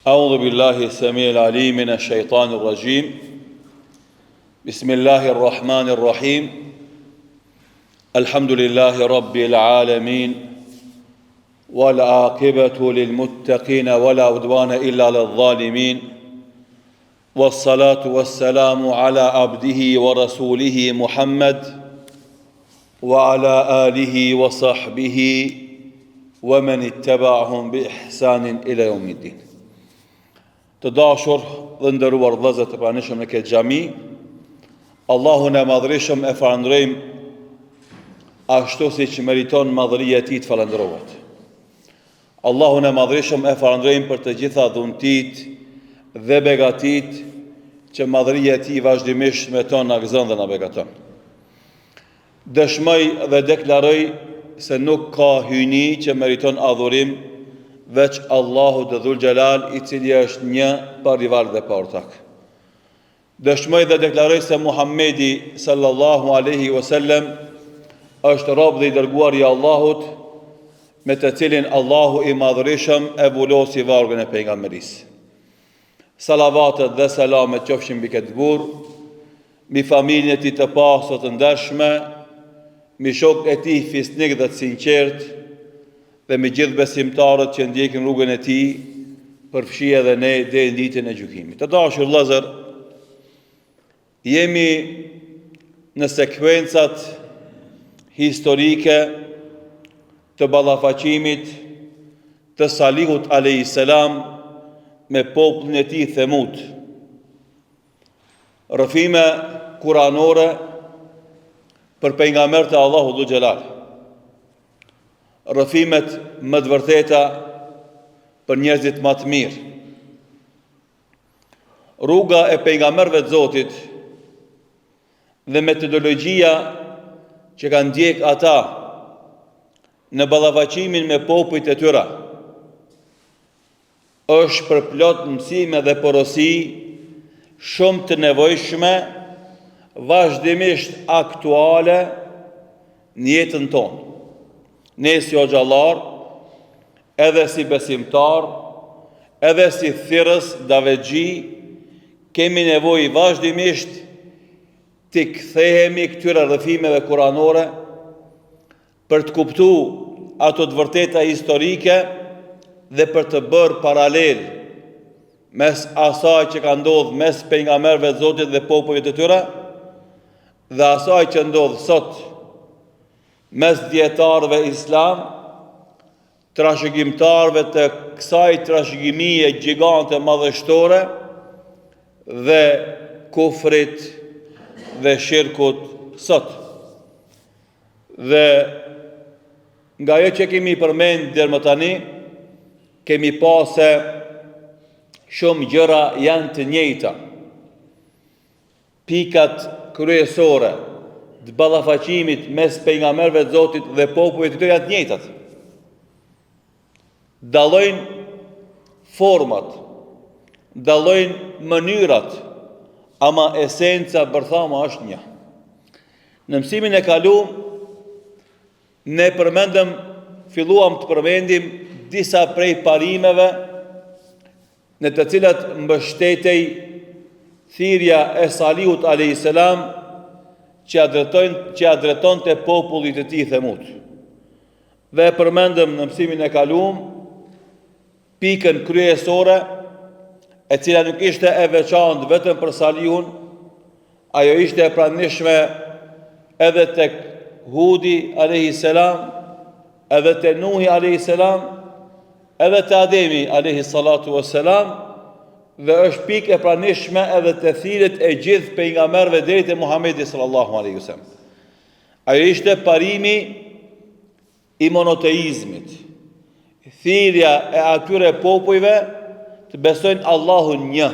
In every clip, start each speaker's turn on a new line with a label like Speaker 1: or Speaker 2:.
Speaker 1: أعوذ بالله السميع العليم من الشيطان الرجيم بسم الله الرحمن الرحيم الحمد لله رب العالمين والعاقبة للمتقين ولا عدوان إلا للظالمين والصلاة والسلام على عبده ورسوله محمد وعلى آله وصحبه ومن اتبعهم بإحسان إلى يوم الدين. Të dashur dhe nderuar vëllezër të pranishëm në këtë xhami, Allahun e madhërisëm e falenderojmë ashtu siç meriton madhëria e tij të falendërohet. Allahun e madhërisëm e falenderojmë për të gjitha dhuntit dhe begatit që madhëria e tij vazhdimisht me ton na gëzon dhe na begaton. Dëshmoj dhe deklaroj se nuk ka hyjni që meriton adhurim veç Allahu të Dhul Gjelal, i cili është një pa rival dhe pa ortak. Dëshmoj dhe deklaroj se Muhammedi sallallahu alaihi wasallam është rob dhe i dërguar i Allahut, me të cilin Allahu i madhërishëm e vulosi vargën e pejgamberisë. Salavatet dhe selamet qofshin mbi këtë burr, mbi familjen e tij të pastër të ndershme, mbi shokët e tij fisnik dhe të sinqert, dhe me gjithë besimtarët që ndjekin rrugën e tij, përfshi edhe ne deri në ditën e gjykimit. Të dashur vëllezër, jemi në sekuencat historike të ballafaqimit të Salihut alayhis salam me popullin e tij Themud. Rrëfime kuranore për pejgamberët e Allahut Dhul Gjelal. Rrëfimet më të vërteta për njerëzit më të mirë. Rruga e pejgamberëve të Zotit dhe metodologjia që kanë ndjek ata në ballafaqimin me popujt e tyre është për plot mësime dhe porosi shumë të nevojshme, vazhdimisht aktuale në jetën tonë. Ne si xhallar, edhe si besimtar, edhe si thirrës davexhi, kemi nevojë vazhdimisht të kthehemi këtyre rrëfimeve kuranore për të kuptuar ato të vërteta historike dhe për të bërë paralel mes asaj që ka ndodhur mes pejgamberëve të Zotit dhe popujve të tyre dhe asaj që ndodh sot mes dietarëve islam, trashëgimtarëve të kësaj trashëgimie gjigante madhështore dhe kufrit dhe shirkut sot. Dhe nga ajo që kemi përmend deri më tani, kemi pasë shumë gjëra janë të njëjta. Pikat kryesore të ballafaqimit mes pejgamberëve të Zotit dhe popujve të tyre janë të njëjtat. Dallojnë format, dallojnë mënyrat, ama esenca bërthama është një. Në mësimin e kaluar ne filluam të përmendim disa prej parimeve në të cilat mbështetej thirrja e Salihut alayhis salam që adreton të popullit të tij Themud. Dhe përmendëm në mësimin e kaluar pikën kryesore, e cila nuk ishte e veçantë vetëm për Salihun, ajo ishte e pranishme edhe tek Hudi alayhis salam, edhe te Nuhi alayhis salam, edhe te Ademi alayhis salatu wassalam, dhe është pikë e pranishme edhe të thirrjet e gjithë pejgamberëve deri te Muhamedi sallallahu alaihi wasallam. Ajo ishte parimi i monoteizmit, thirrja e atyre popujve të besojnë Allahun një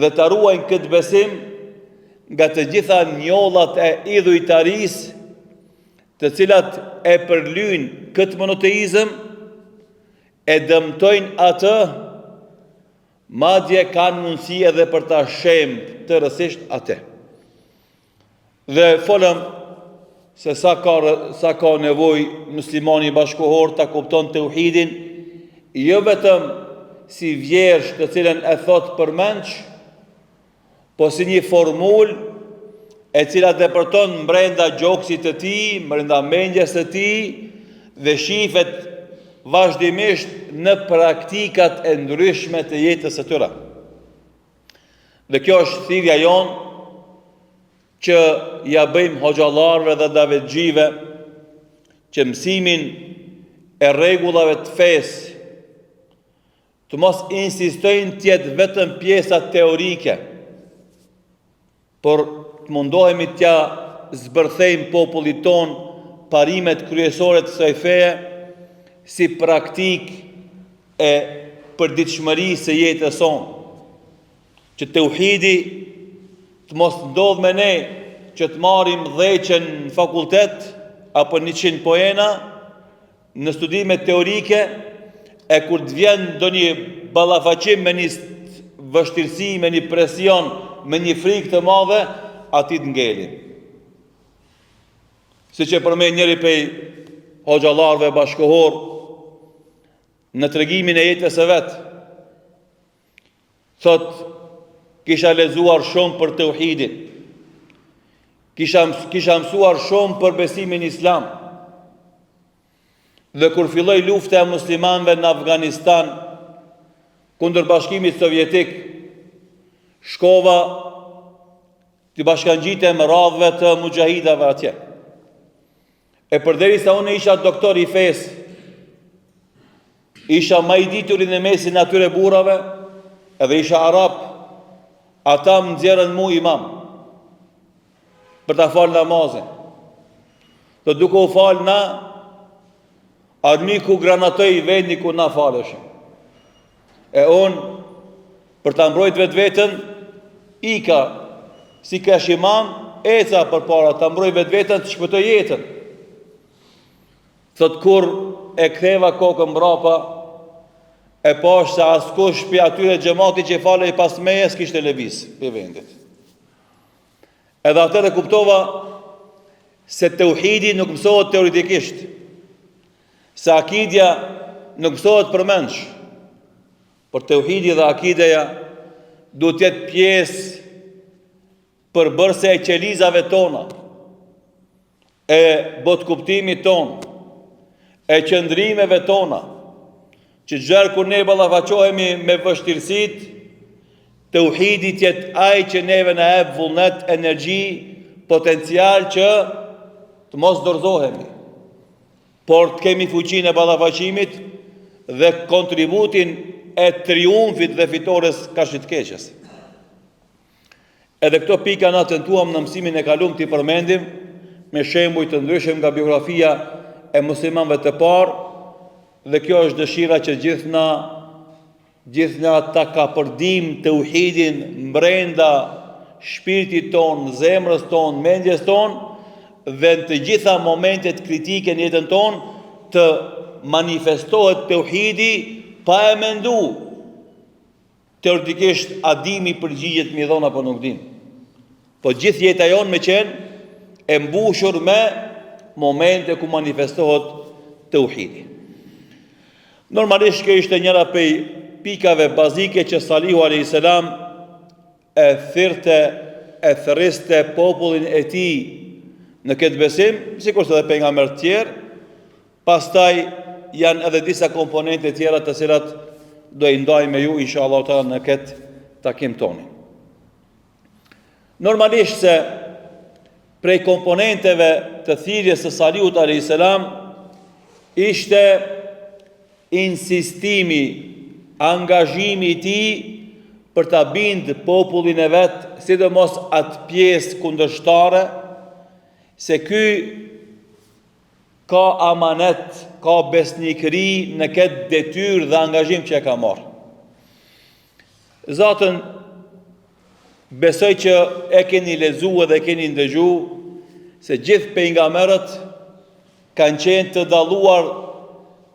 Speaker 1: dhe të ruajnë këtë besim nga të gjitha njollat e idhujtarisë të cilat e përlyjnë këtë monoteizëm, e dëmtojnë atë, madje kanë mundësi edhe për ta shemb të rësisht atë. Dhe folëm se sa ka nevojë muslimani bashkohor ta kupton tauhidin, jo vetëm si vjersh të cilën e thot përmendsh, po si një formul e cila depërton brenda gjoksit të tij, brenda mendjes së tij dhe shifet vazhdimisht në praktikat e ndryshme të jetës së tyre. Dhe kjo është thirrja jonë që ja bëjmë hoxhallarëve dhe davetxhive që mësimin e rregullave të fesë të mos insistojnë të jetë vetëm pjesa teorike, por të mundohemi t'ja zbërthejmë popullit ton parimet kryesore të kësaj feje si praktik e përditshmërisë së jetës sonë, që tauhidi të mos ndodh me ne që të marrim dheqen në fakultet apo 100 poena në studime teorike, e kur të vjen ndonjë ballafaqim me një vështirësi, me një presion, me një frikë të madhe, aty të ngelin. Siç e përmend njëri prej hoxhallarëve bashkëkohor në tregimin e jetës së vet, thot, kisha lexuar shumë për tauhidin, kisha mësuar shumë për besimin islam, dhe kur filloi lufta e muslimanëve në Afganistan kundër Bashkimit Sovjetik, shkova të bashkangjitem radhëve të mujahidave atje. E përderisa unë isha doktor i fesë, isha më i ditur në mesin atyre burrave, edhe isha arab, ata më nxjerrën mu imam për ta falë namazin. Dhe duke u falë na, armiku granatoi vendi ku na faleshim. E unë, për ta mbrojt vetën, ika si kash imam, eca përpara ta mbroj vetën të shpëtoj jetën. Thot, kur e ktheva kokën mbrapa, e pash se askush për atyre xhamati që falej pas meje s'kishte lëviz për vendit. Edhe atëre kuptova se tauhidi nuk mësohet teoretikisht, se akidja nuk mësohet përmendsh, por tauhidi dhe akideja duhet të jetë pjesë përbërëse e qelizave tona, e botkuptimit ton, e qëndrimeve tona, që gjërë kur ne ballafaqohemi me vështirësit, tauhidi të jetë ai që neve na jep vullnet, energji, potencial që të mos dorëzohemi, por të kemi fuqinë e ballafaqimit dhe kontributin e triumfit dhe fitores kashit keqes. Edhe këto pika na tentuam në mësimin e kaluar t'i përmendim me shembuj të ndryshëm nga biografia e muslimanëve të parë, dhe kjo është dëshira që gjithna ta kapërdim tauhidin brenda shpirtit ton, zemrës ton, mendjes ton, dhe në të gjitha momentet kritike në jetën ton të manifestohet tauhidi pa e mendu teoretikisht a dimi përgjigjet mi dhon apo nuk dim. Po gjithë jeta jonë me qenë e mbushur me momente ku manifestohet tauhidi. Normalisht kjo ishte njëra prej pikave bazike që Salihu a.s. e thërriste popullin e tij në këtë besim, sikurse edhe pejgamberët tjerë. Pastaj janë edhe disa komponente tjera të cilat do i ndaj me ju inshallah taala në këtë takim tonë. Normalisht se prej komponenteve të thirrjes së Salihut a.s. ishte insistimi, angazhimi i tij për ta bindë popullin e vet, sidomos atë pjesë kundërshtare, se ky ka amanet, ka besnikëri në këtë detyrë dhe angazhim që e ka marrë. Zatën, besoj që e keni lexuar dhe e keni ndëgjuar se gjithë pejgamberët kanë qenë të dalluar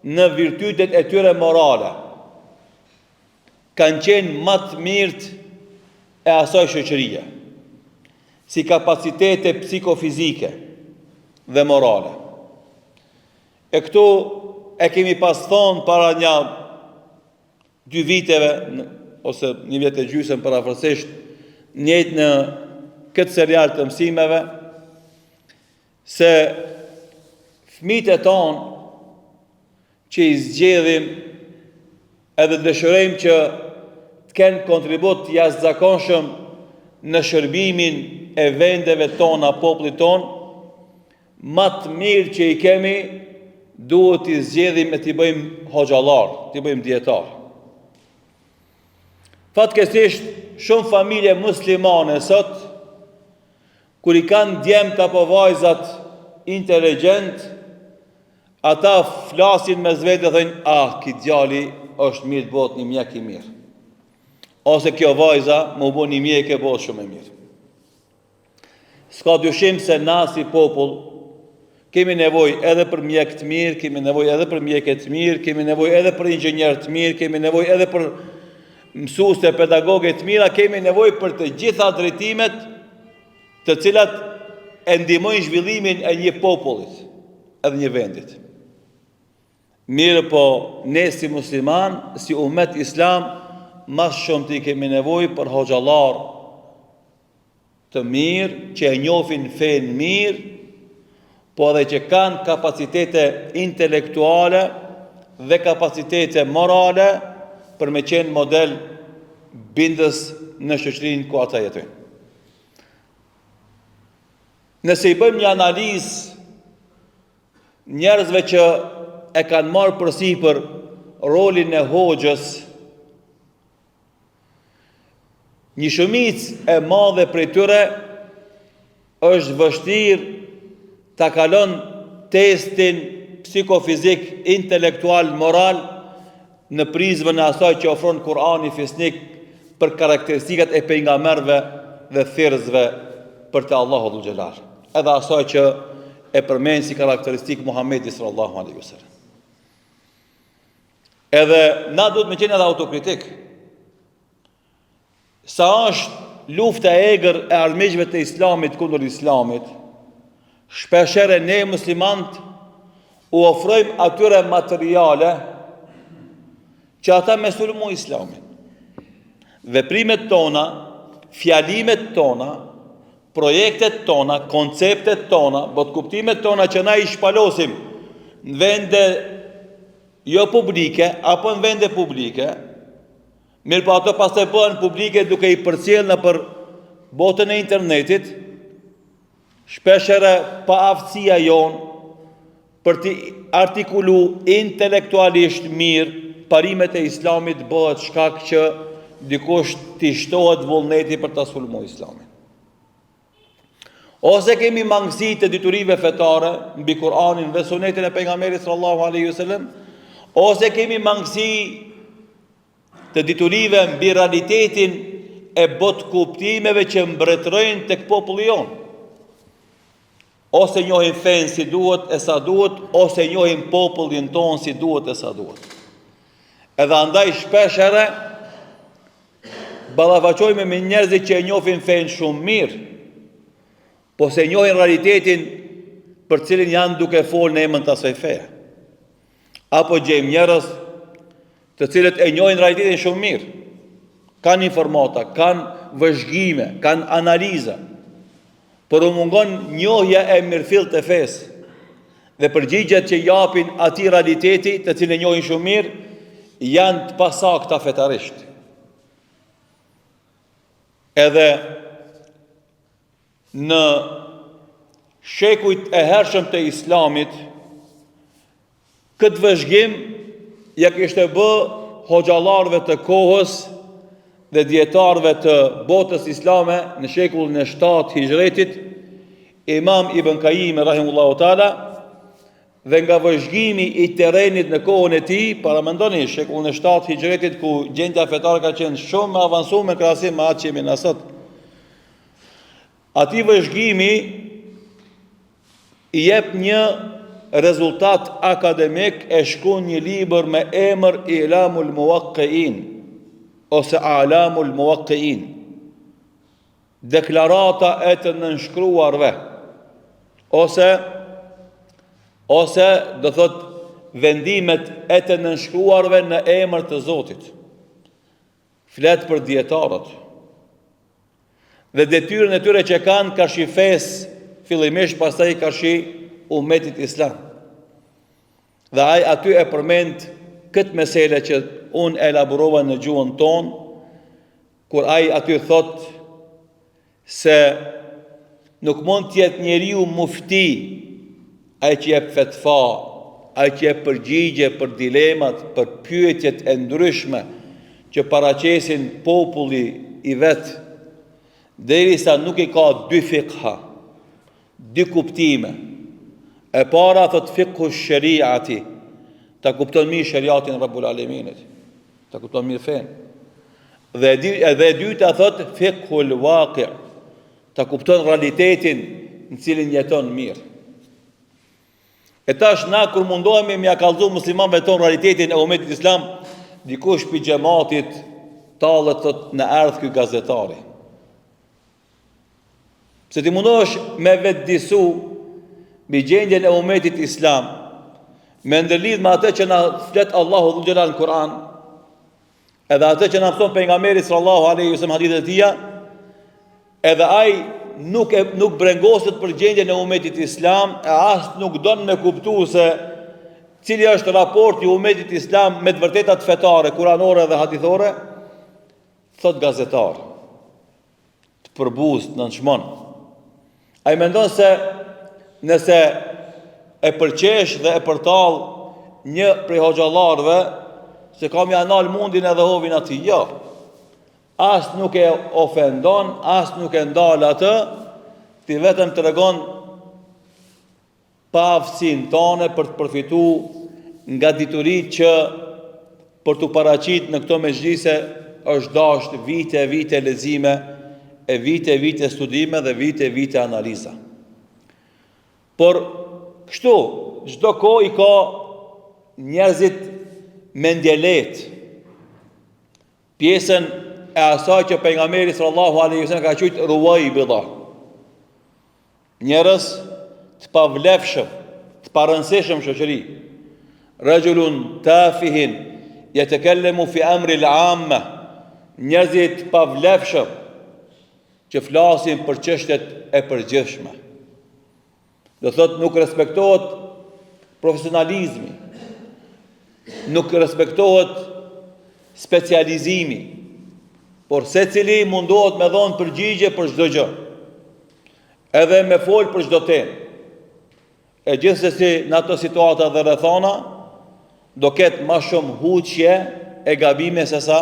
Speaker 1: në virtytet e tyre morale. Kanë qenë më të mirët e asaj shoqërie, si kapacitete psikofizike dhe morale. E këtu e kemi pas thonë para një 2 viteve, ose 1 vjet e gjysmë parafërsisht, njëjtë në këtë serial të mësimeve, se fëmijët e tonë që i zgjedhim edhe dëshirojmë që të kenë kontribut jashtëzakonshëm në shërbimin e vendeve tona, popullit ton, më të mirë që i kemi, duhet t'i zgjedhim e t'i bëjmë hoxhallar, t'i bëjmë dietar. Fatkeqësisht, shumë familje muslimane sot, kur i kanë djemt apo vajzat inteligjent, ata flasin mes vetë dhe thënë, ki djali është mirë të bëhet një mjek i mirë. Ose kjo vajza më u bë një mjek e bëhet shumë e mirë. S'ka dyshim se na si popull kemi nevojë edhe për mjek të mirë, kemi nevojë edhe për mjekë të mirë, kemi nevojë edhe për inxhinier të mirë, kemi nevojë edhe për mësuese pedagogë të mira, kemi nevojë për të gjitha drejtimet të cilat e ndihmojnë zhvillimin e një popullit, edhe një vendit. Mirë po, ne si musliman, si ummet islam, mas shumë të i kemi nevojë për hoxhallar të mirë, që e njohin fen mirë, po edhe që kanë kapacitete intelektuale dhe kapacitete morale për me qenë model bindës në shoqërinë ku ata jetojnë. Nëse i bëjmë një analizë njerëzve që e kanë marrë përsipër rolin e hoxhës, një shumicë e madhe prej tyre është vështirë ta kalon testin psikofizik, intelektual, moral në prizmën e asaj që ofron Kurani fisnik për karakteristikat e pejgamberëve dhe thirrësve për te Allahu dhul xhelal. Edhe asaj që e përmend si karakteristik Muhamedi sallallahu alaihi wasallam. Edhe na duhet me qenë edhe autokritik. Sa është lufta e egër e armiqve të islamit kundër islamit, shpeshere ne muslimant u ofrojmë atyre materiale që ata me sulmu islamin. Veprimet tona, fjalimet tona, projektet tona, konceptet tona, botkuptimet tona që na i shpalosim në vende jo publike, apo në vende publike, mirë po ato pas të bëhen publike duke i përcjell në për botën e internetit, shpeshere pa aftësia jonë për të artikulu intelektualisht mirë parimet e islamit bëhet shkak që dikush t'i shtohet vullneti për ta sulmuar islamin. Ose kemi mangësi të diturive fetare mbi Kur'anin dhe sunetin e pejgamberit sallallahu alaihi wasallam, ose kemi mangësi të diturive mbi realitetin e botkuptimeve që mbretërojnë tek populli jonë. Ose njohin fen si duhet e sa duhet, ose njohin popullin ton si duhet e sa duhet. Edhe andaj shpeshere ballafaqojmë me njerëzit që e njohin fen shumë mirë, po se njohin realitetin për cilin janë duke folë në emën të asaj feje. Apo gjejmë njerëz të cilët e njohin realitetin shumë mirë, kanë informata, kanë vëzhgime, kanë analiza, por u mungon njohja e mirëfillt të fesë dhe përgjigjet që japin atij realiteti të cilën e njohin shumë mirë janë të pasakta fetarisht. Edhe në shekujt e hershëm të islamit, këtë vëzhgim ja kishte bë hoxhallarëve të kohës dhe dietarëve të botës islame në shekullin e 7 hijretit, Imam Ibn Qayyim rahimullahu taala, dhe nga vëzhgimi i terrenit në kohën e tij, paramendoni shekullin e 7 hijretit ku gjendja fetare ka qenë shumë më avancuar në krahasim me atë që jemi na sot. Ati vëzhgimi i jep një rezultat akademik, e shkon një libër me emër Ilamul Muwaqqi'in ose Alamul Muwaqqi'in, deklarata e të nënshkruarve, ose do thot vendimet e të nënshkruarve në emër të Zotit. flet për dietarët dhe detyrën e tyre që kanë ka shifes fillimisht, pastaj ka shi ummetit islam. Dhe ai aty e përmend këtë mesele që unë e elaborova në gjuhën tonë, kur ai aty thot se nuk mund t'jetë njeriu mufti, ai që jep fetva, ai që jep përgjigje për dilemat, për pyetjet e ndryshme që paraqesin populli i vet, derisa nuk i ka dy fiqha, dy kuptime. E para thot fiqhu shariati, ta kupton mirë shariatin Rabbul Alaminit, ta kupton mirë fen. Dhe e dyta thot fiqhul waqi', ta kupton realitetin në cilin jeton mirë. E tash na kur mundohemi me ja kallëzu muslimanëve ton realitetin e ummetit islam, dikush pi xhamatit tallet thot në ardh ky gazetari. Se ti mundohesh me vetëdisu mbi gjendjen e ummetit islam, me ndërlidh me atë që na flet Allahu dhul xhelal në Kur'an, edhe atë që na thon pejgamberi sallallahu alaihi wasallam hadithet e tija, edhe ai nuk brengoset për gjendjen e ummetit islam, e as nuk don me kuptu se cili është raporti i ummetit islam me të vërtetat fetare, kuranore dhe hadithore, thot gazetar, të përbuz, në nëshmon. Ai mendon se nëse e përqesh dhe e përtall një prej hoxhallarëve, se kam ja nal mundin edhe hovin ati, jo. As nuk e ofendon, as nuk e ndal atë, ti vetëm të regon pa aftësinë tone për të përfitu nga diturit që për të paraqit në këto mezhlise është dasht vite lezime, e vite studime dhe vite analiza. Por kështu, çdo kohë i ka njerëzit mendjelet, pjesën e asaj që pejgamberi sallallahu alaihi wasallam ka thënë ruwaybida. Njerëz të pavlefshëm, të parëndësishëm shoqëri. Rajulun tafihin yatakallemu fi amri al-amma. Njerëzit të pavlefshëm që flasin për çështjet e përgjithshme. Do thot nuk respektohet profesionalizmi, nuk respektohet specializimi, por secili mundohet me dhënë përgjigje për çdo gjë, edhe me fol për çdo temë. E gjithsesi në ato situata dhe rrethana do ketë më shumë huqje e gabime se sa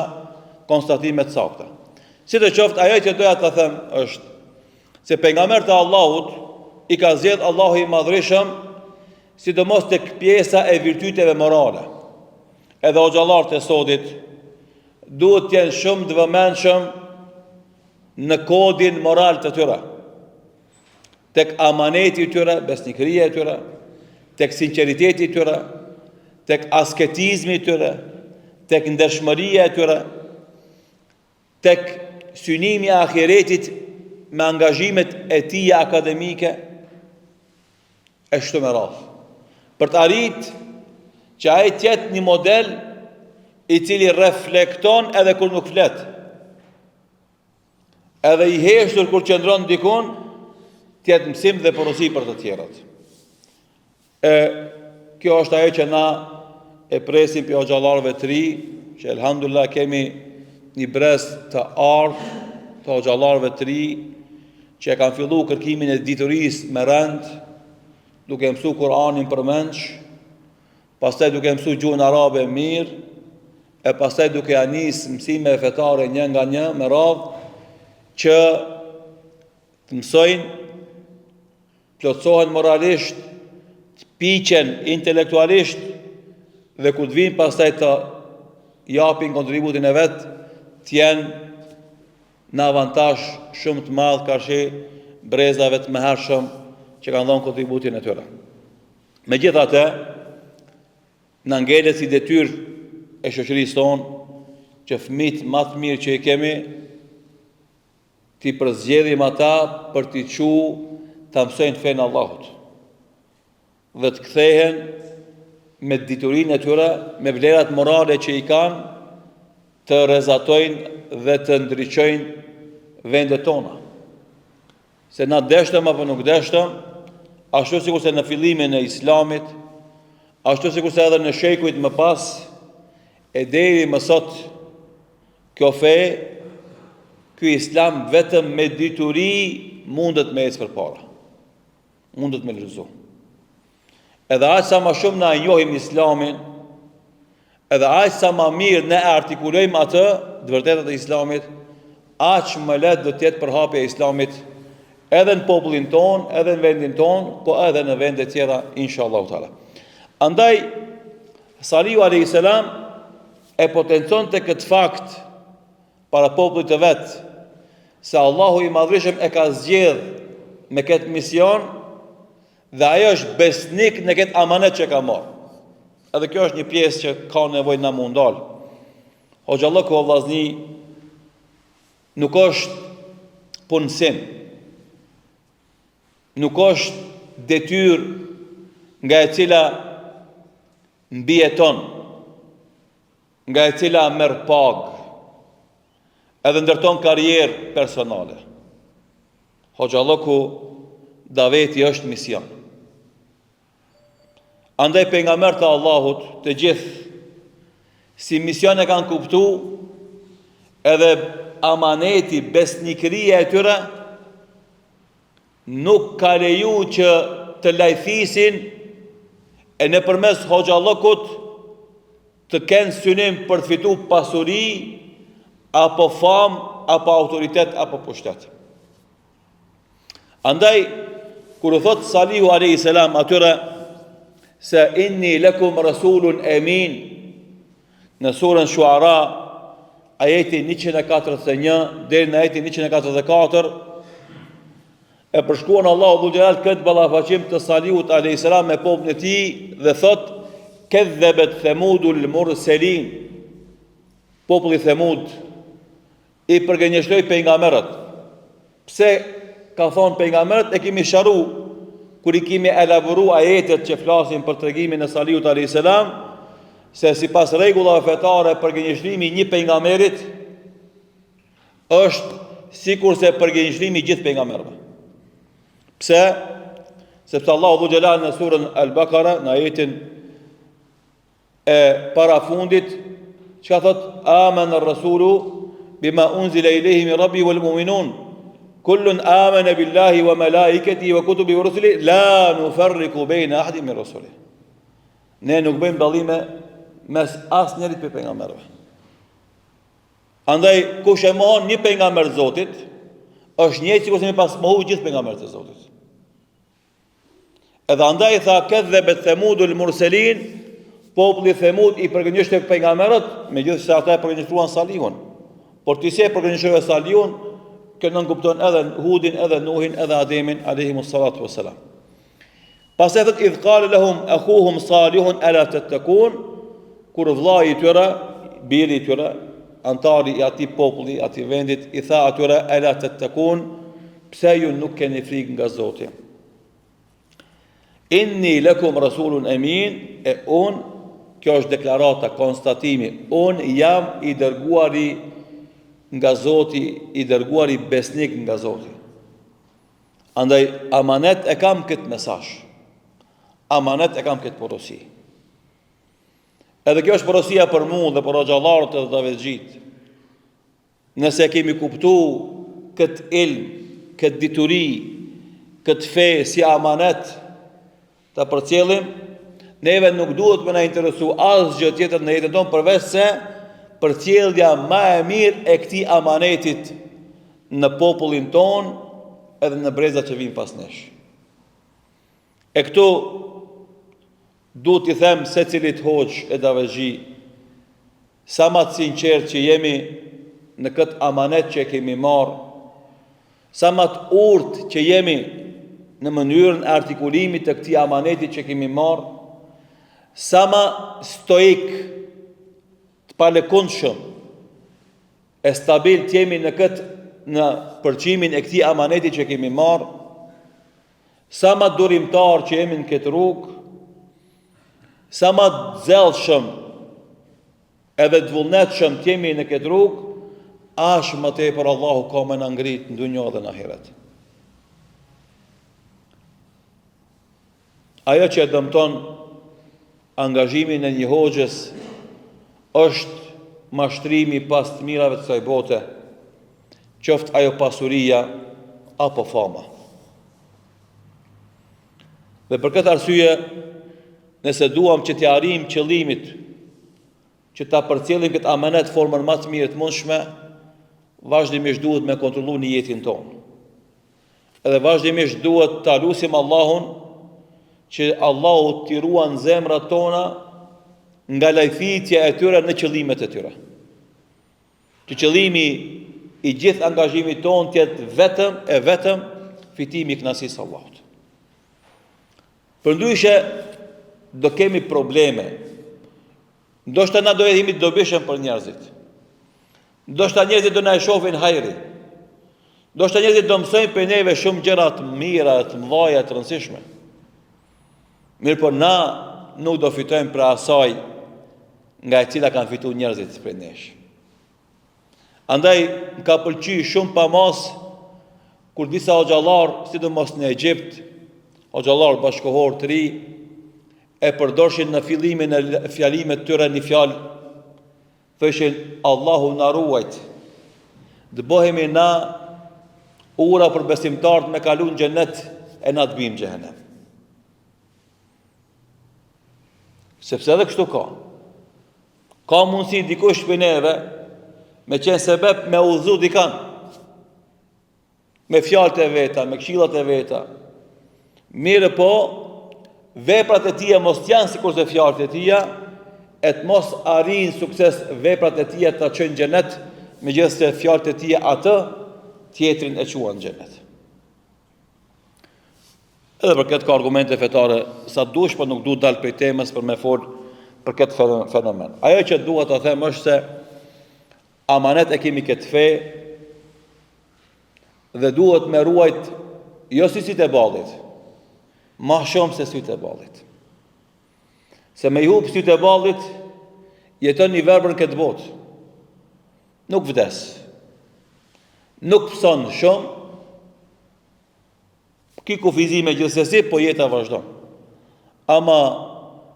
Speaker 1: konstatime të sakta. Si të qoftë, ajo që doja të them është se pejgambert e Allahut i ka zgjedh Allahu i Madhreshëm sidomos tek pjesa e virtyteve morale. Edhe hoxhallarët e sodit duhet të jenë shumë të vëmendshëm në kodin moral të tyre, tek amaneti i tyre, besnikëria e tyre, tek sinqeriteti i tyre, tek asketizmi i tyre, tek ndershmëria e tyre, tek synimi i ahiretit me angazhimet e tij akademike, e kështu me radhë. Për të arritë që ai të jetë një model i cili reflekton edhe kur nuk flet, edhe i heshtur kur qëndron dikun, të jetë mësim dhe porosi për të tjerat. Kjo është ajo që na e presim për hoxhallarëve të ri, që elhamdulillah kemi një brez të ardhë të hoxhallarëve të ri, që e kanë fillu kërkimin e diturisë me rend, duke mësu Kur'anin përmendsh, pastaj duke mësu gjuhën arabe mirë, e pastaj duke anis mësime fetare një nga një me radhë, që të mësojnë, plotësohen moralisht, të piqen intelektualisht, dhe ku të vinë pastaj të japin kontributin e vetë, të jenë në avantazh shumë të madh karshi brezave të mëhershëm që kanë dhënë kontributin e tyre. Megjithatë, na ngelet si detyrë e shoqërisë tonë që fëmijët më të mirë që i kemi t'i përzgjedhim ata për t'i ta mësojnë fenë Allahut dhe të kthehen me diturinë e tyre, me vlerat morale që i kanë, të rrezatojnë dhe të ndriçojnë vendet tona. Se na deshtëm apo nuk deshtëm, ashtu sikur se në fillimin e Islamit, ashtu sikur se edhe në shekujt më pas, e deri më sot, kjo fe, ky Islam vetëm me dituri mundet me ecë përpara. Mundet me lërzu. Edhe aq sa më shumë na njohim Islamin, edhe aq sa më mirë ne artikulojmë atë, të vërtetat e Islamit, aq më lehtë do të jetë përhapja e Islamit edhe në popullin ton, edhe në vendin ton, po edhe në vende tjera, inshallah taala. Andaj Salihu alayhis salam e potenconte këtë fakt para popullit të vet, se Allahu i Madhërisht e ka zgjedh me këtë mision dhe ajo është besnik në këtë amanet që ka marrë. Edhe kjo është një pjesë që ka nevojë na mundal. Hoxhallahu o vllazni, nuk është punësim, nuk është detyrë nga e cila mbijeton, nga e cila merr pagë, edhe ndërton karrierë personale. Hoxhallahu daveti është mision. Andaj pejgamberët e Allahut të gjithë si mision e kanë kuptu, edhe amaneti, besnikëria e tyre nuk ka leju që të lajthisin e nëpërmes Hoxhallokut të kenë synim për të fitu pasuri, apo fam, apo autoritet, apo pushtet. Andaj, kur u thot Salihu alayhis salam atyre se inni lakum rasulun amin, në surën Shuara, ajeti 141 deri në ajetin 144, e përshkruan Allahu dhul xhelal këtë ballafaqim të Salihut alayhis salam me popullin e tij dhe thot: "Kadhabat Thamudul mursalin." Populli Thamud i përgënjeshtoi pejgamberët. Pse ka thonë pejgamberët? E kemi sharu kur i kemi elaboru ajetet që flasin për tregimin e Salihut alayhis salam, se sipas rregullave fetare përgënjeshtimi një pejgamberit është sikur se përgënjeshtimi gjithë pejgamberëve. Pse? Sepse Allahu dhul xhelal në surën Al-Baqara, në ajetin e parafundit, çka thot: "Amana ar-rasulu bima unzila ilayhi min rabbi wal mu'minun kullun amana billahi wa malaikatihi wa kutubihi wa rusulihi la nufarriqu bayna ahadin min rusulihi." Ne nuk bëjmë dallime mes asnjërit prej pejgamberëve. Andaj kush e mohon një pejgamber të Zotit, është njëjtë sikur se më pas mohu gjithë pejgamberët e Zotit. Edhe andaj tha kadhabat Thamudul mursalin, populli Thamud i përgënjeshtoi pejgamberët, megjithëse ata e përgënjeshtruan Salihun. Por ti se përgënjeshtoi Salihun, që nën kupton edhe Hudin, edhe Nuhin, edhe Ademin alayhimus salatu wassalam. Pastaj thot: "Idh qala lahum akhuhum Salihun ala tattakun", kur vllai i tyre, biri i tyre, antari i atij populli, atij vendit, i tha atyre: "Ala tattakun", pse ju nuk keni frikë nga Zoti? "Inni lakum rasulun amin", e un, kjo është deklarata, konstatimi, un jam i dërguari nga Zoti, i dërguari besnik nga Zoti. Andaj amanet e kam këtë mesazh. Amanet e kam këtë porosi. Edhe kjo është porosia për mua dhe për xhallarët edhe të vezxhit. Nëse kemi kuptu këtë ilm, këtë dituri, këtë fe si amanet të përcjellim, neve nuk duhet me na interesu asgjë tjetër në jetën tonë përveç se përcjellja më e mirë e këtij amanetit në popullin ton edhe në brezat që vinë pas nesh. E këtu duhet t'i them se cilit hoqë e davazhi, sa ma të sinqert që jemi në këtë amanet që kemi marë, sa ma të urtë që jemi në mënyrën e artikulimit të këtij amanetit që kemi marë, sa ma stoik, të palekundshëm, e stabil të jemi në përqimin e këtij amanetit që kemi marë, sa ma durimtar që jemi në këtë rrugë, sa ma zellshëm edhe të vullnetshëm të jemi në këtë rrugë, aq më tepër Allahu ka më na ngrit në dunjë dhe në ahiret. Ajo që e dëmton angazhimin e një hoxhës është mashtrimi pas të mirave të kësaj bote, qoftë ajo pasuria apo fama. Dhe për këtë arsye, nëse duam që të arrijmë qëllimit, që ta përcjellim këtë amanet formën më të mirë të mundshme, vazhdimisht duhet me kontrollu në jetën tonë. Edhe vazhdimisht duhet ta lutim Allahun që Allahu t'i ruan zemrat tona nga lajthitja e tyre në qëllimet e tyre. Që qëllimi i gjithë angazhimit tonë tjetë vetëm fitimi i kënaqësisë së Allahut. Përndryshe do kemi probleme. Ndoshta na do jemi të dobishëm për njerëzit. Ndoshta njerëzit do na e shohin hajri. Ndoshta njerëzit do mësojnë për neve shumë gjëra të mira, të mëdha, të rëndësishme. Mirë po na nuk do fitojmë për asaj nga e cila kanë fituar njerëzit për nesh. Andaj ka pëlqyer shumë pa mos kur disa hoxhallar, sidomos në Egjipt, hoxhallar bashkohor të ri, e përdorshin në fillimin e fjalimet tyre një fjalë, thoshin Allahu na ruajt, të bëhemi na ura për besimtarët me kalu në xhenet e na të bim xhehenem. Sepse edhe kështu ka. Ka mundësi dikush për neve me qenë sebeb me udhëzu dikan, me fjalët e veta, me këshillat e veta. Mirë po, veprat e tija mos janë sikur se fjalët e tija, e të mos arrijnë sukses veprat e tija ta çojnë në xhenet, megjithëse fjalët e tija atë tjetrin e quan në xhenet. Edhe për këtë ka argumente fetare sa dush, por nuk duhet dal prej temës për me fol për këtë fenomen. Ajo që dua ta them është se amanet e kemi këtë fe dhe duhet me ruajt jo si sytë e ballit, ma shumë se sytë e ballit. Se me i hub sytë e ballit, jeton një verbër në këtë botë. Nuk vdes. Nuk pëson shumë, ki kufizime gjithsesi, po jeta vazhdon. Ama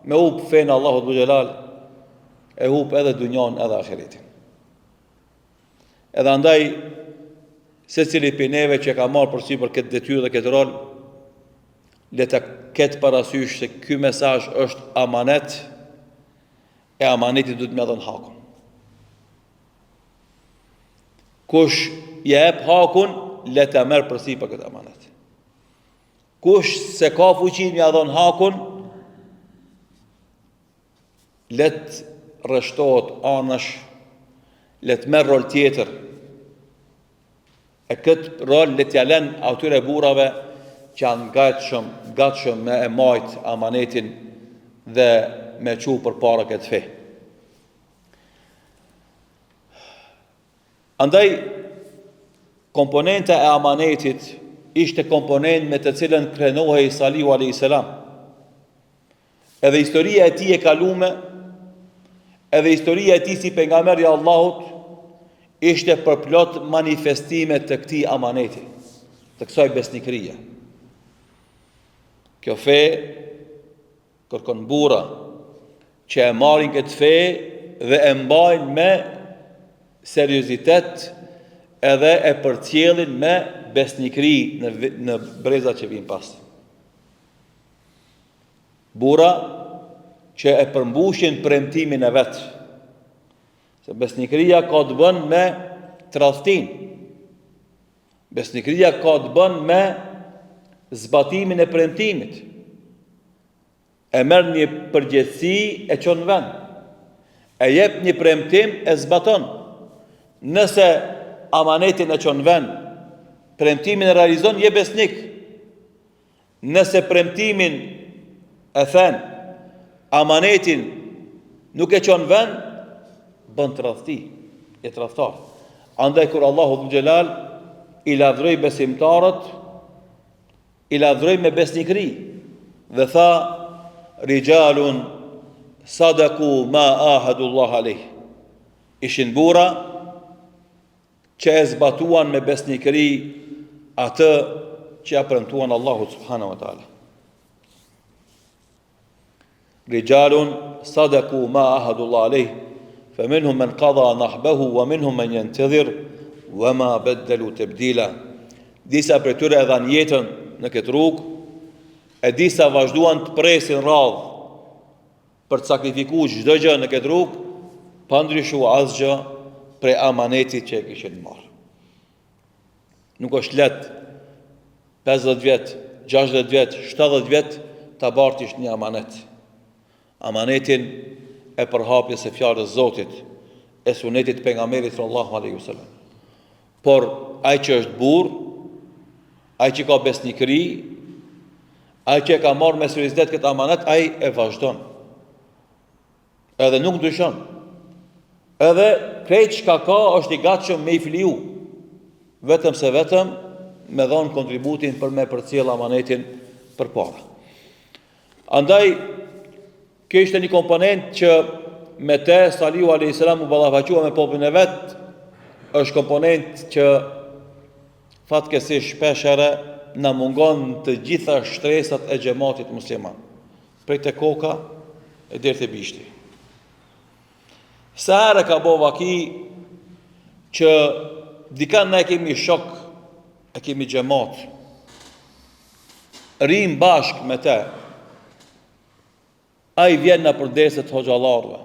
Speaker 1: me hub fenë Allahut Xhelal, e hub edhe dunjon edhe ahiretin. Edhe andaj, secili prej neve që ka marrë përsipër këtë detyrë dhe këtë rol, le të ketë parasysh se ky mesazh është amanet, e amaneti duhet me dhënë hakun. Kush jep hakun, le të merr përsipër këtë amanet. Kush se ka fuqin me dhënë hakun, le të rreshtohet anash, le të merr rol tjetër. E këtë rol le t'ja lën atyre burrave që janë gatshëm me e majt amanetin dhe me çu përpara këtë fe. Andaj komponenta e amanetit ishte komponent me të cilën krenohej Salihu a.s. Edhe historia e tij e kalume, edhe historia e tij si pejgamberi i Allahut ishte përplot manifestime të këtij amaneti, të kësaj besnikërie. Kjo fe kërkon burra që e marrin këtë fe dhe e mbajnë me seriozitet edhe e përcjellin me besnikëri në brezat që vinë pas. Burra që e përmbushin premtimin e vet. Se besnikëria ka të bën me tradhtin. Besnikëria ka të bën me zbatimin e premtimit. E merr një përgjegjësi e çon në vend. E jep një premtim e zbaton. Nëse amanetin e çon në vend, premtimin e realizon, je besnik. Nëse premtimin e thën, amanetin nuk e çon në vend, bën tradhti, e tradhtar. Andaj kur Allahu Xhelal i lavdroi besimtarët, i lavdroi me besnikëri dhe tha rijalun sadaku ma ahadullah alayh. ishin burra që e zbatuan me besnikëri atë që ja premtuan Allahu subhanahu wa taala. Rijalun sadaku ma ahadullah alayh, faminhum man qada nahbahu wa minhum man yantazir wa ma badalu tabdila. Disa prej tyre e dhanë jetën në këtë rrugë, e disa vazhduan të presin radhë për të sakrifikuar çdo gjë në këtë rrugë, pa ndryshuar asgjë prej amanetit që e kishin marrë. Nuk është lehtë 50 vjet, 60 vjet, 70 vjet ta bartish një amanet. Amanetin e përhapjes së fjalës së Zotit, e sunetit pejgamberit sallallahu alaihi wasallam. Por ai që është burr, ai që ka besnikëri, ai që ka marrë me seriozitet këtë amanet, ai e vazhdon. Edhe nuk ndryshon. Edhe krejt çka ka është i gatshëm me i fliu, vetëm me dhënë kontributin për me përcjell amanetin përpara. Andaj kjo ishte një komponent që me te Salihu a.s. u ballafaqua me popullin e vet, është komponent që fatkeqësisht shpeshherë na mungon të gjitha shtresat e xhamatit musliman, prej te koka e deri te bishti. Sa herë ka bo vaki që dikan ne kemi shok, e kemi xhamat, rrim bashk me te, ai vjen në përdeset hoxhallarëve.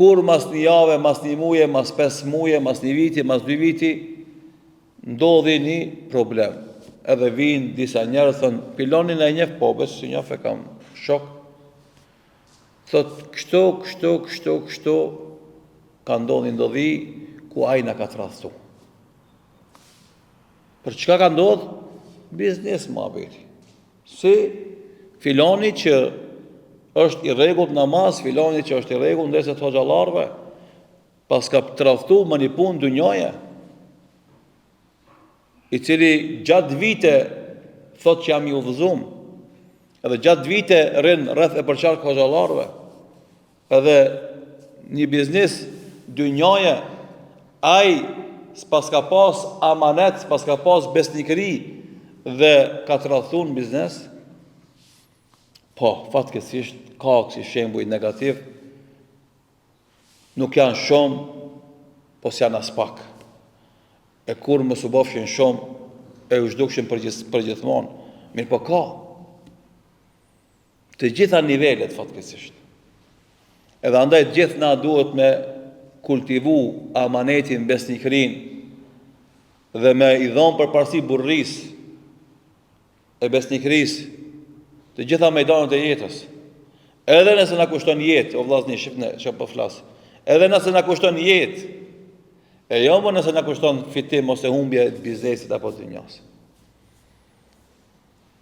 Speaker 1: Kur mas një jave, mas një muje, mas 5 muje, mas një viti, mas 2 viti, ndodhi një problem. Edhe vinë disa njerëz thënë, pilonin e njeh, po besoj si njeh, e kam shok. Thot, kështu, ka ndodhi ku ai na ka tradhtu. Për çka ka ndodh? Biznes muhabeti. Si filoni që është i rregullt namaz, filoni që është i rregullt ndërsa të hoxhallarëve, pas ka tradhtu më një punë dunjoje, i cili gjatë vite thot që jam i udhëzuar, edhe gjatë vite rrin rreth e përqark hoxhallarëve, edhe një biznes dunjoje, ai s'pas ka pas amanet, s'pas ka pas besnikëri dhe ka tradhtu në biznes. Po, fatkeqësisht ka si shembuj negativ, nuk janë shumë, po s'janë as pak. E kur mos u bofshin shumë, e u zhdukshim përgjithmonë, mirë po ka. Të gjitha nivelet fatkeqësisht. Edhe andaj të gjithë na duhet me kultivu amanetin, besnikërin, dhe me i dhonë përparësi burrisë e besnikërisë të gjitha mejdanët e jetës. Edhe nëse na kushton jetë, o vllazni shqipne që po flas. Edhe nëse na kushton jetë, e jo më nëse na kushton fitim ose humbje të biznesit apo të dunjas.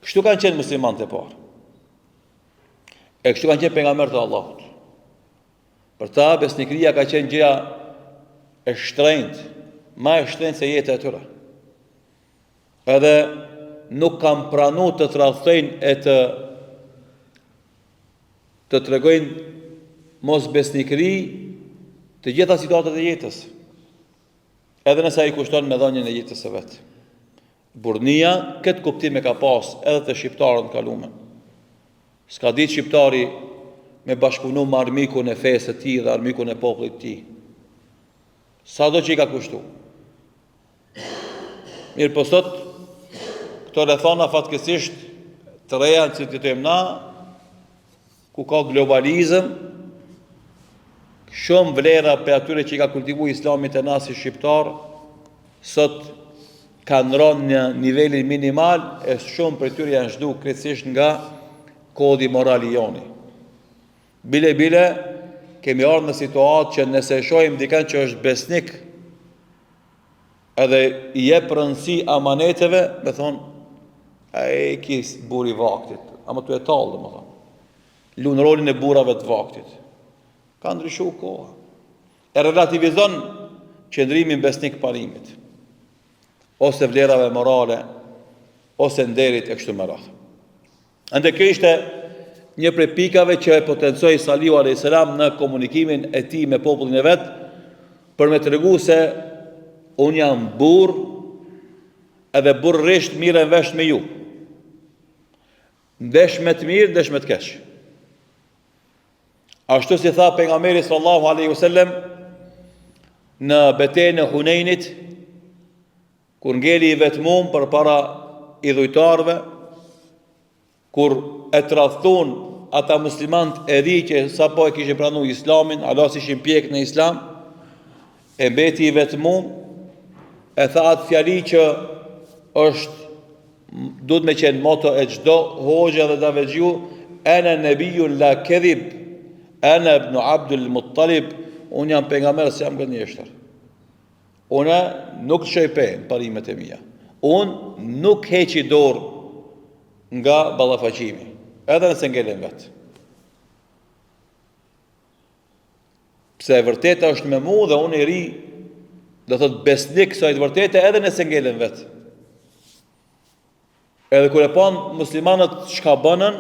Speaker 1: Kështu kanë qenë muslimanët e parë. E kështu kanë qenë pejgamberët e Allahut. Për ta besnikëria ka qenë gjëja e shtrenjtë, më e shtrenjtë se jeta e tyre. Edhe nuk kam pranu të tradhtojnë e të tregojnë mos besnikëri të gjitha situatat e jetës, edhe nëse ai kushton me dhënien e jetës së vet. Burrnia këtë kuptim e ka pas edhe të shqiptarët në kalume. S'ka ditë shqiptari me bashkëpunu me armikun e fesë të tij dhe armikun e popullit të tij. Sado që i ka kushtu. Mirë po sot, këto rrethana fatkeqësisht të reja që të jetojmë na, ku ka globalizëm, shumë vlera për atyre që i ka kultivu islamit e na si shqiptar, sot kanë rënë në nivelin minimal, e shumë për tyre janë zhdu krejtësisht nga kodi moral i joni. Bile, kemi ardhur në situatë që nëse shohim dikën që është besnik, edhe i jep rëndësi amaneteve, me thonë, ai kis buri vaktit, ama tu e tallë, dhe më thonë. Lunë rolin e burrave të vaktit. Ka ndryshu koha. E relativizon qëndrimin besnik parimit, ose vlerave morale, ose nderit e kështu me radhë. Ande kjo ishte një prej pikave që e potencoi Salihu a.s. në komunikimin e tij me popullin e vet, për me tregu se unë jam burr, edhe burrisht mirë vesh me ju. Ndesh me të mirë, ndesh me të keq. Ashtu si tha pejgamberi sallallahu alaihi wasallam në betejën e Hunenit, kur ngeli i vetmuar përpara idhujtarëve, kur e tradhthun ata muslimanët e ri që sapo e kishin pranuar Islamin, Allah ishin pjek në Islam, e mbeti i vetmuar, e tha atë fjali që duhet me qenë moto e çdo hoxha dhe davexhiu, ana nabiyun la kadhib, ana ibn Abdul Muttalib, unë jam pejgamber, se jam gënjeshtër. Unë nuk shëjpej parimet e mia. Unë nuk heqi dorë nga ballafaqimi, edhe nëse ngelen vetë. Pse e vërteta është me mu dhe unë i ri, do thot besnik sa e vërteta edhe nëse ngelen vetë. Edhe kur e pan muslimanët çka bënën,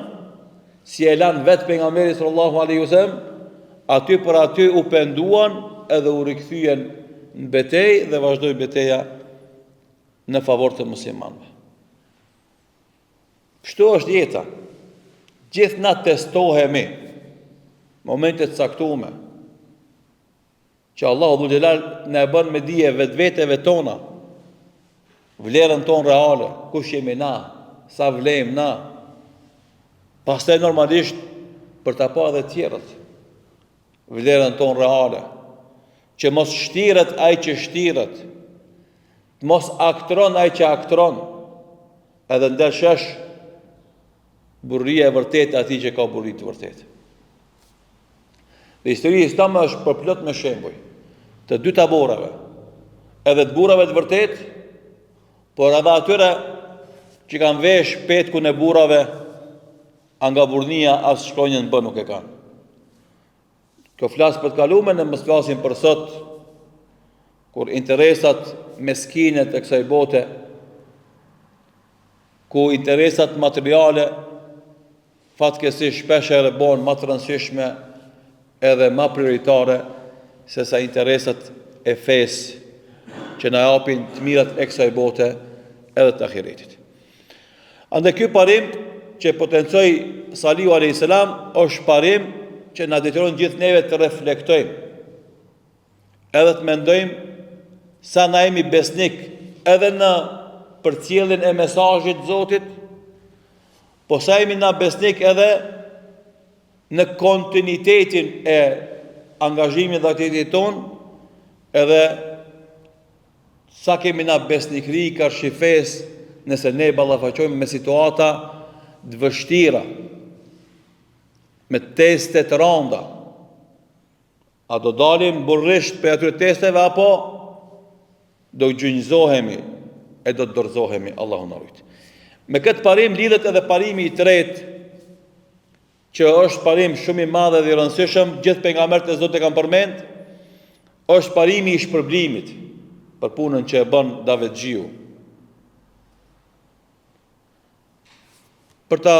Speaker 1: si e lanë vetë pejgamberi sallallahu alaihi wasallam, aty për aty u penduan edhe u rikthyen në betejë dhe vazhdoi betejë në favor të muslimanëve. Kështu është jeta. Gjithë na testohemi momente të caktuara që Allahu dhul xhelal na e bën me dije vetveteve tona, vlerën tonë reale, kush jemi na, sa vlejmë na. Pastaj normalisht për ta pa edhe tjerët vlerën tonë reale, që mos shtiret ai që shtiret, mos aktron ai që aktron, edhe ndeshesh burria e vërtet atij që ka burri të vërtet. Dhe historia islame është përplot me shembuj të dy taborave, edhe të burrave të vërtet, por edhe atyre që kanë vesh petkun e burrave, nga burnia as shkronjën bë nuk e kanë. Kjo flas për të kalumen, ne mos flasim për sot, kur interesat meskine të kësaj bote, ku interesat materiale fatkesish shpeshherë bëhen më të rëndësishme edhe më prioritare se sa interesat e fesë që na japin të mirat e kësaj bote edhe të ahiretit. Andaj ky parim që potencoi Salihu alayhis salam është parim që na detyron gjithë neve të reflektojmë, edhe të mendojmë sa na jemi besnik edhe në përcjelljen e mesazhit të Zotit, po sa jemi na besnik edhe në kontinuitetin e angazhimit dhe aktivitetit ton, edhe sa kemi na besnikëri karshifes nëse ne ballafaqohemi me situata të vështira, me teste të rënda. A do dalim burrisht për atyre testeve, apo do gjynjëzohemi e do të dorëzohemi, Allahu na rujt. Me këtë parim lidhet edhe parimi i tretë, që është parim shumë i madh dhe i rëndësishëm, gjithë pejgamberët e Zotit e kanë përmend, është parimi i shpërblimit për punën që e bën davexhiu. Për ta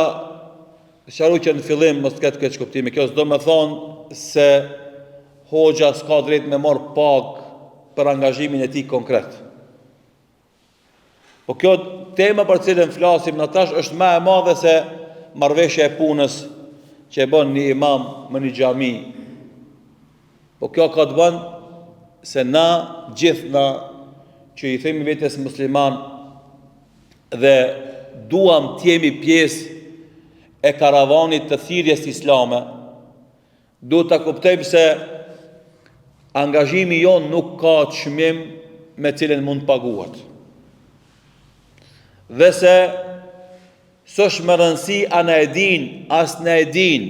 Speaker 1: sqaruar që në fillim mos ketë keq kuptimi, kjo s'do të thonë se hoxha s'ka drejt me marr pagë për angazhimin e tij konkret. Po kjo tema për cilën flasim në tash është më e madhe se marrëveshja e punës që e bën një imam në një xhami. Po kjo ka të bën se na gjithë na që i themi vetes musliman dhe duam të jemi pjesë e karavanit të thirrjes islame, duhet ta kuptojmë se angazhimi jon nuk ka çmim me cilën mund të paguhet. Dhe se s'është më rëndësi a na e din, as na e din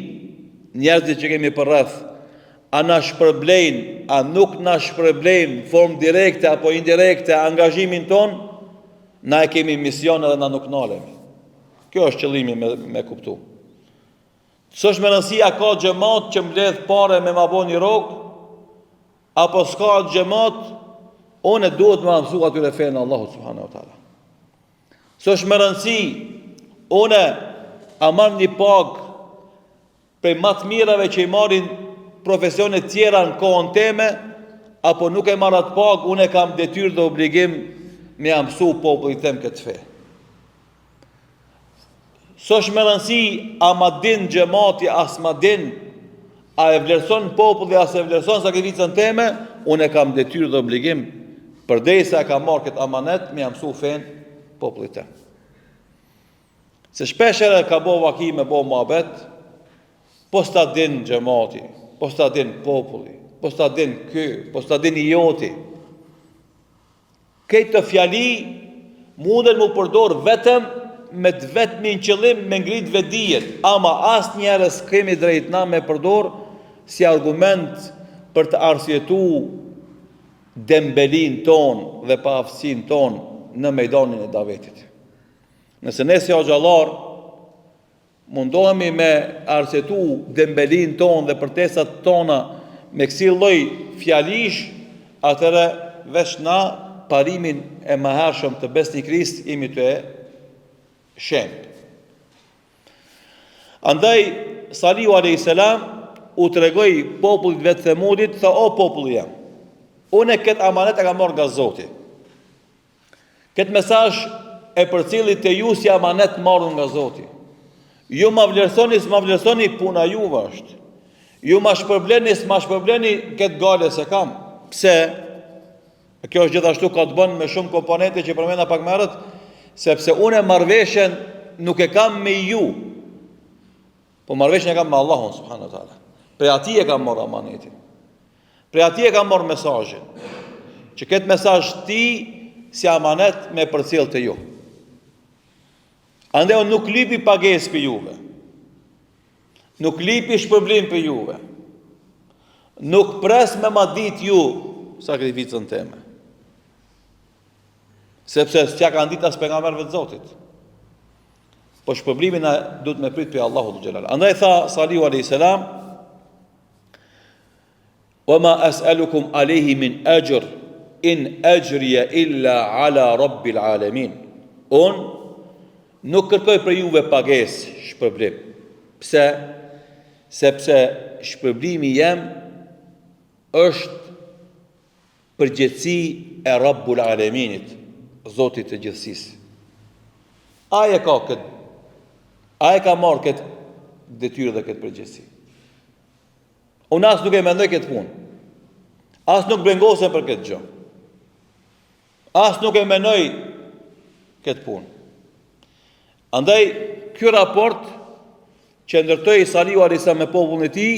Speaker 1: njerëzit që kemi për rreth, a na shpërblejnë, a nuk na shpërblejnë në formë direkte apo indirekte angazhimin ton, na e kemi mision edhe na nuk nalemi. Kjo është qëllimi me kuptu. S'është më rëndësi a ka xhamat që mbledh pare me ma bo një rrogë, apo s'ka xhamat, unë duhet më mësu atyre fenë Allahu subhanahu wa taala. S'është më rëndësi, unë a marr një pagë prej më të mirave që i marrin profesione tjera në kohën teme, apo nuk e marr atë pak, unë e kam detyrë dhe obligim me ia mësu popullit tem këtë fe. S'është me rëndësi a ma din xhamati as ma din, a e vlerëson populli as e vlerëson sakrificën teme, unë e kam detyrë dhe obligim përderisa e kam marrë këtë amanet me ia mësu fen popullit tem. Se shpesh edhe ka bo vaki me bo muhabet, po s'ta din xhamati, po s'ta din populli, po s'ta din ky, po s'ta din i joti. Këtë të fjali munden mu përdor vetëm me të vetmin qëllim me ngrit vedijen, ama asë njerës kemi drejt na me përdor si argument për të arsjetu dembelin ton dhe pa aftësin ton në mejdanin e davetit. Nëse ne si hoxhallar mundohemi me arsjetu dembelin ton dhe përtesat tona me kësi lloj fjalish, atëre veç na parimin e mëhershëm të besnikrisë jemi të shemë. Andaj Salihu alayhis salam u tregoi popullit vetë Themudit, tha o populli jam, unë këtë amanet e kam marrë nga Zoti. Këtë mesazh e përcillit te ju si amanet marrën nga Zoti. Ju ma vlerësoni, s'ma vlerësoni, puna juve është. Ju ma shpërbleni, s'ma shpërbleni, këtë gale se kam. Pse? Kjo është gjithashtu ka të bën me shumë komponente që përmenda pak më herët, sepse unë marrëveshjen nuk e kam me ju, po marrëveshjen e kam me Allahun subhanahu wa taala. Prej atij e kam marrë amanetin. Prej atij e kam marrë mesazhin. Që këtë mesazh ti si amanet me përcjell te ju. Andaj unë nuk lipi pagesë për juve. Nuk lipi shpërblim për juve. Nuk pres me ma dit ju sakrificën teme. Sepse s'ja kanë ditë as pejgamberëve të Zotit. Po shpërblimin duhet me prit për Allahu xhelal. Andaj tha Salihu alayhis salam: "Wa ma as'alukum alayhi min ajr in ajriya illa ala rabbil alamin." Un nuk kërkoj për juve pagesë, shpërblim. Pse? Sepse shpërblimi jem është përgjithësi e Rabbul Alaminit, Zotit të gjithësisë. Ai ka marrë këtë detyrë dhe këtë përgjithësi. Unë as nuk e mendoj këtë punë. As nuk brengosem për këtë gjë. As nuk e mendoj këtë punë. Andaj, ky raport që ndërtoi Salihu alayhis salam me popullin e tij,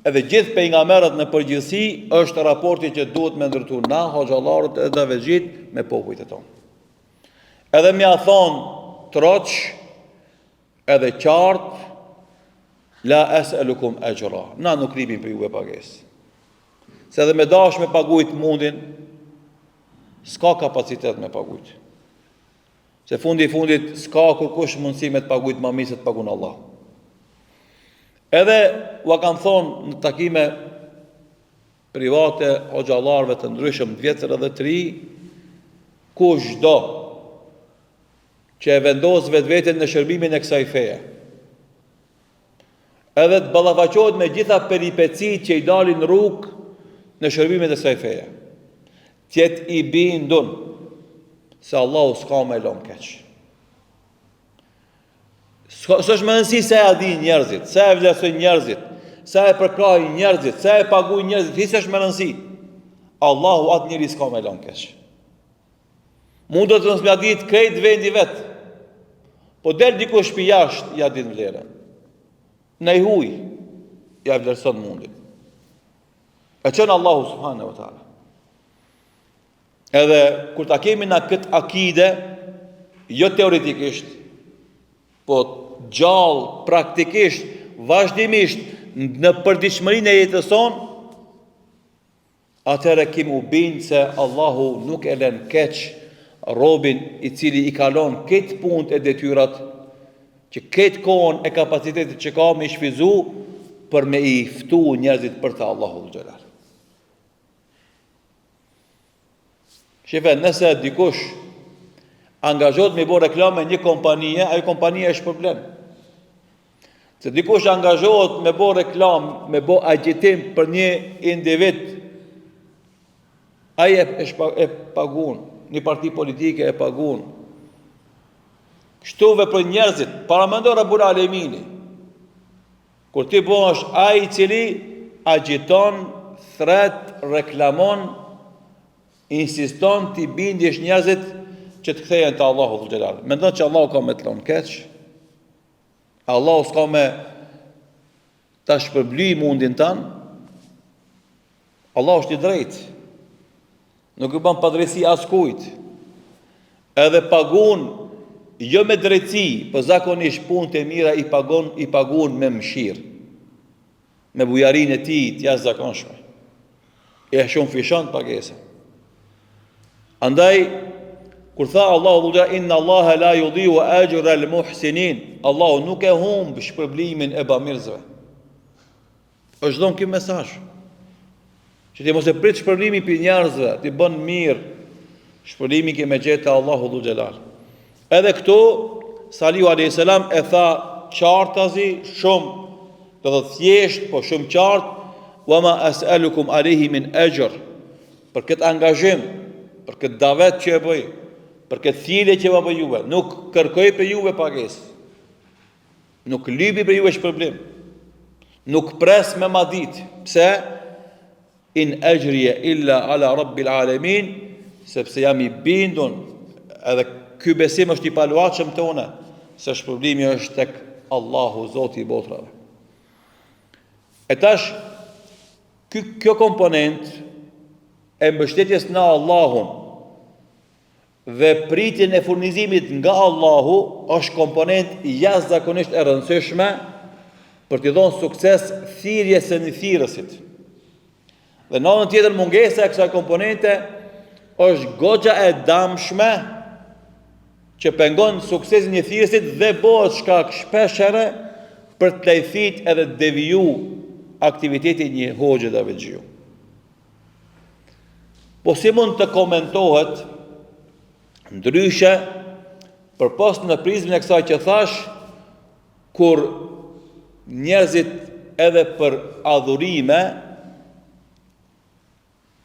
Speaker 1: edhe gjithë pejgamberët në përgjithësi, është raporti që duhet me ndërtu na, hoxhallarët edhe vezhit me popujt e tonë. Edhe me a thonë troq, edhe qartë, la es'alukum ajra. Na nuk ripim për juve pagesë. Se edhe me dash me pagujt mundin, s'ka kapacitet me pagujt. Se fundit s'ka kërkush mundësi me të pagujt ma mirë se të pagun Allah. Edhe ua kanë thonë në takime private hoxhallarëve të ndryshëm të vjetër edhe të ri, kushdo që e vendos vetveten në shërbimin e kësaj feje, edhe të ballafaqohet me gjitha peripecit që i dalin rrugë në shërbimin e kësaj feje, tjetë i bindun se Allahu s'ka me lon keq. S'është më rëndësi se e din njerëzit, se e vlerësojnë njerëzit, se e përkrajnë njerëzit, se e paguajnë njerëzit, hiç s'është më rëndësi. Allahu atë njeri s'ka me lon keq. Mund të mos më ditë krejt vendi vet. Po del dikush pi jashtë, ja din vlerën. Në huj, ja vlerëson mundin. E çon Allahu subhanahu wa taala. Edhe kur ta kemi na këtë akide, jo teoretikisht, po gjallë, praktikisht, vazhdimisht, në përditshmërinë e jetës sonë, atëherë kemi u bindë se Allahu nuk e lën keq robin i cili i kalon këtë punë e detyrat, që këtë kohën e kapacitetit që ka me i shfizu për me i ftu njerëzit për të Allahu xhelal. Shife, nëse dikush angazhohet me bërë reklame një kompanije, ajo kompanije është problem. Se dikush angazhohet me bo reklam, me bo agjitim për një individ, ai e pagun, një parti politike e pagun. Kështu për njerëzit, paramendo Rabbul Alemini. Kur ti bësh ai I cili agjiton, thret, reklamon, insiston t'i bindjesh njerëzit që të kthehen te Allahu dhul xhelal. Mendon që Allahu ka me të lënë keq? Allahu s'ka me ta shpërbly mundin tan? Allahu është I drejtë. Nuk I bën padrejti askujt. Edhe pagun jo me drejtësi, po zakonisht punët e mira I pagun me mëshirë. Me bujarinë e tij të jashtëzakonshme. E shumë fishon pagesa. Andaj kur tha Allahu dhul xhelal inna Allaha la yudhi'u ajra al-muhsinin, Allahu nuk e humb shpërblimin e bamirësve. Është dhënë ky mesazh. Që ti mos e prit shpërblimin për njerëzve, ti bën mirë. Shpërblimi që me gjetë Allahu dhul xhelal. Edhe këtu Salihu alayhis salam e tha qartazi shumë, do të thjesht, po shumë qartë, wa ma as'alukum alayhi min ajr. Për këtë angazhim, për këtë davet që e bëj, për këtë thirrje që e bëj juve, nuk kërkoj për juve pagesë. Nuk lypi për juve shpërblim. Nuk pres me madit. Pse? In ajriya illa ala rabbil alamin, sepse jam I bindun, edhe ky besim është I paluajtshëm tonë, se shpërblimi është tek Allahu Zoti I botrave. E tash kjo komponent e mbështetjes në Allahun dhe pritjen e furnizimit nga Allahu është komponent jashtëzakonisht e rëndësishme për t'i dhënë sukses thirrjes së thirrësit. Dhe në anën tjetër mungesa e kësaj komponente është goxha e damshme që pengon suksesin e thirrësit dhe bëhet shkak shpeshherë për të lejthit edhe të deviju aktivitetin një hoxhe davexhiu. Po si mund të komentohet ndryshe përpos në prizmën e kësaj që thash, kur njerëzit edhe për adhurime,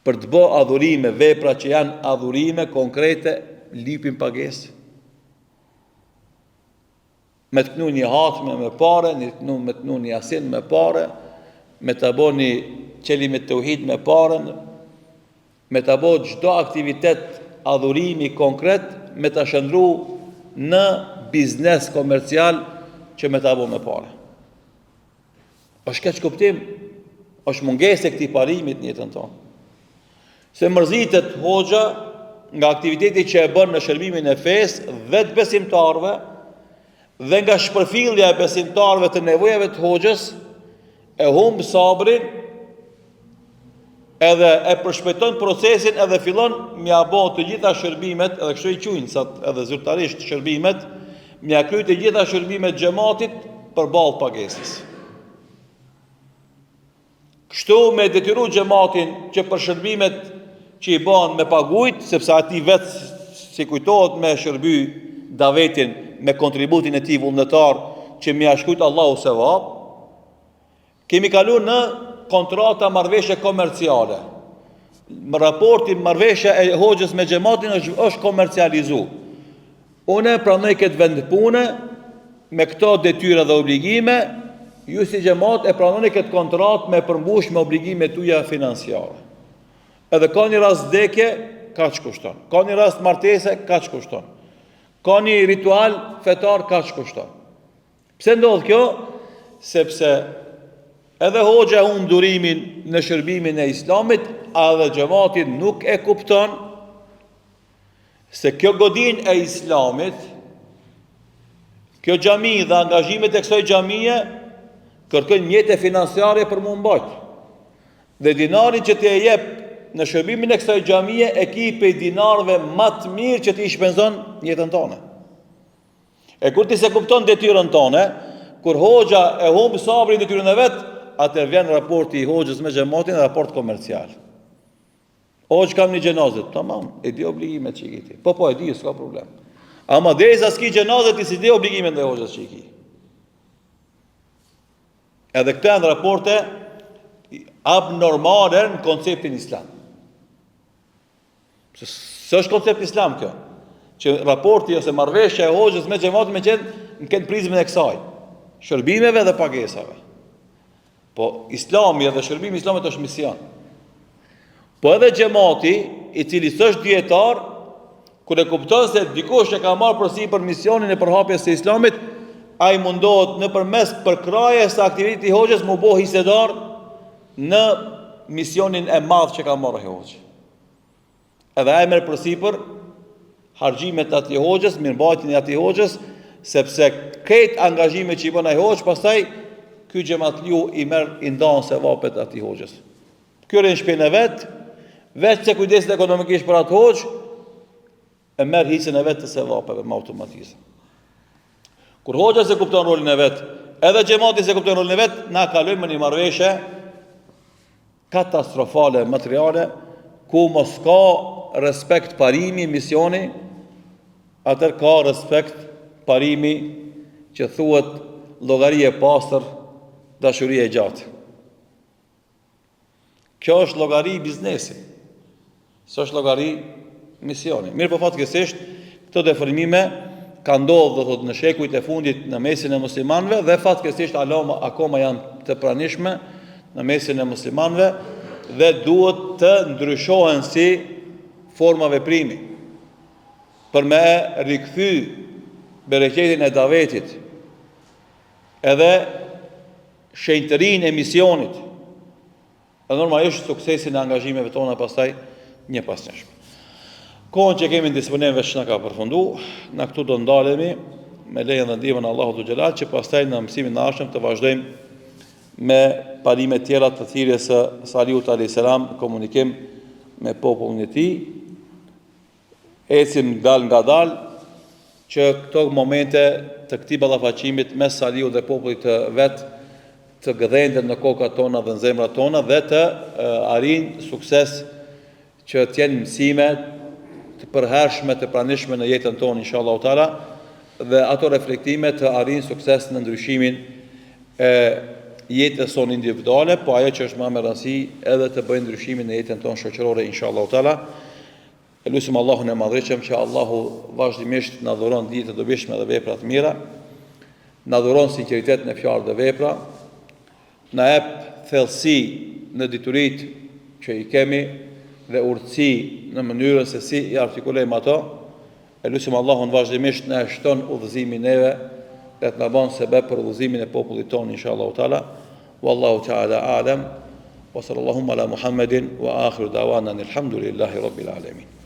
Speaker 1: për të bë adhurime, vepra që janë adhurime konkrete, lipin pagesë. Me të knu një hatme me pare, me të knu një asin me pare, me të bo një qelim e të uhid me pare, me të bo çdo aktivitet adhurimi konkret, me të shëndru në biznes komercial që me të bo me pare. Është keq kuptim, është mungesë e këtij parimit në jetën tonë. Se mërzitet hoxha nga aktiviteti që e bën në shërbimin e fesë dhe të besimtarëve dhe nga shpërfillja e besimtarëve të nevojave të hoxhës, e humb sabrin edhe e përshpejton procesin edhe fillon m'ia bë të gjitha shërbimet, edhe kështu I quajnë sa edhe zyrtarisht shërbimet, m'ia kryej të gjitha shërbimet xhamatit përballë pagesës. Kështu me detyru xhamatin që për shërbimet që I bën me pagujt, sepse ati vetë si kujtohet me shërby davetin me kontributin e tij vullnetar që m'ia shkujt Allahu sevap, kemi kalu në kontrata marrëveshje komerciale. Më raporti marrëveshja e hoxhës me xhamatin është komercializu. Unë pranoj këtë vend pune me këto detyra dhe obligime, ju si xhamat e pranoni këtë kontratë me përmbush me obligime tuaja financiare. Edhe ka një rast vdekje, kaç kushton. Ka një rast martese, kaç kushton. Ka një ritual fetar, kaç kushton. Pse ndodh kjo? Sepse edhe hoxha humbë durimin në shërbimin e Islamit, edhe xhamati nuk e kupton se kjo godin e Islamit, kjo xhami dhe angazhimet e kësaj xhamie kërkojnë mjete financiare për mu mbajt. Dhe dinarin që t'i jep në shërbimin e kësaj xhamie e ki pe dinarëve më të mirë që t'i shpenzon jetën tonë. E kur ti se kupton detyrën tonë, kur hoxha e humb sabrin detyrën e vet, atë vjen raporti I hoxhës me xhamatin, raport komercial. Hoxh kam një xhenazë, tamam, e di obligimet që I kiti. Po, e di, s'ka problem. Ama derisa s'ki xhenazë ti si di obligimet e hoxhës që I ki. Edhe këto janë raporte abnormale në konceptin islam. Së është koncept islam kjo, që raporti ose marrëveshja e hoxhës me xhamatin me qenë në këtë prizmën e kësaj, shërbimeve dhe pagesave. Po islami edhe shërbimi islamit është mision. Po edhe xhamati, i cili s'është dietar, kur e kupton se dikush e ka marrë përsipër misionin e përhapjes së islamit, ai mundohet nëpërmes përkrajes së aktivitetit i hoxhës mu bo hisedar në misionin e madh që ka marrë hoxha. Edhe ai merr përsipër harxhimet e atij hoxhës, mirëmbajtjen e atij hoxhës, sepse këtë angazhimet që i bën ai hoxh, pastaj ky xhamatliu i merr i ndan sevapet atij hoxhës. Ky rën shpinën e vet, vetë se kujdeset ekonomikisht për atë hoxh, e merr hisën e vet të sevapeve me automatizëm. Kur hoxha se kupton rolin e vet, edhe xhamati se kupton rolin e vet, na kalojmë në një marrëveshje katastrofale materiale, ku mos ka respekt parimi, misioni, atër ka respekt parimi që thuhet llogari e pastër, dashuri e gjatë. Kjo është llogari biznesi, s'është llogari misioni. Mirë po fatkeqësisht, këto deformime ka ndodhur në shekujt e fundit në mesin e muslimanëve dhe fatkeqësisht akoma janë të pranishme në mesin e muslimanëve dhe duhet të ndryshohen si forma veprimi për me rikthy bereqetin e davetit edhe shenjtërinë e misionit dhe normalisht suksesin e angazhimeve tona pastaj një pas njëshme. Kohën që kemi në disponim veç na ka përfundu, na këtu do ndalemi me lejen dhe ndihmën e Allahut Dhul Xhelal, që pastaj në mësimin e ardhshëm të vazhdojmë me parime tjera të thirrjes së Salihut alayhis salam, komunikim me popullin e tij. Ecim dal nga dal që këto momente të këtij ballafaqimit mes Salihut dhe popullit të vet të gëdhenden në kokat tona dhe në zemrat tona dhe të arrijnë sukses që të jenë mësime të përhershme, të pranishme në jetën tonë, inshallah taala, dhe ato reflektime të arrijnë sukses në ndryshimin e jetës sonë individuale, po ajo që është më me rëndësi edhe të bëjnë ndryshimin në jetën tonë shoqërore, inshallah taala. Elusim Allahun e Madhërisëm që Allahu vazhdimisht na dhuron dije të dobishme dhe vepra të mira, na dhuron sinqeritet në fjalë dhe vepra, na jep thellësi në dituritë që i kemi dhe urtësi në mënyrën se si i artikulojmë ato. Elusim Allahun vazhdimisht na shton udhëzimin neve dhe të na bën sebeb për udhëzimin e popullit tonë, inshallah taala. Wallahu taala a'lam wa sallallahu ala Muhammedin wa akhiru da'wana alhamdulillahi rabbil alamin.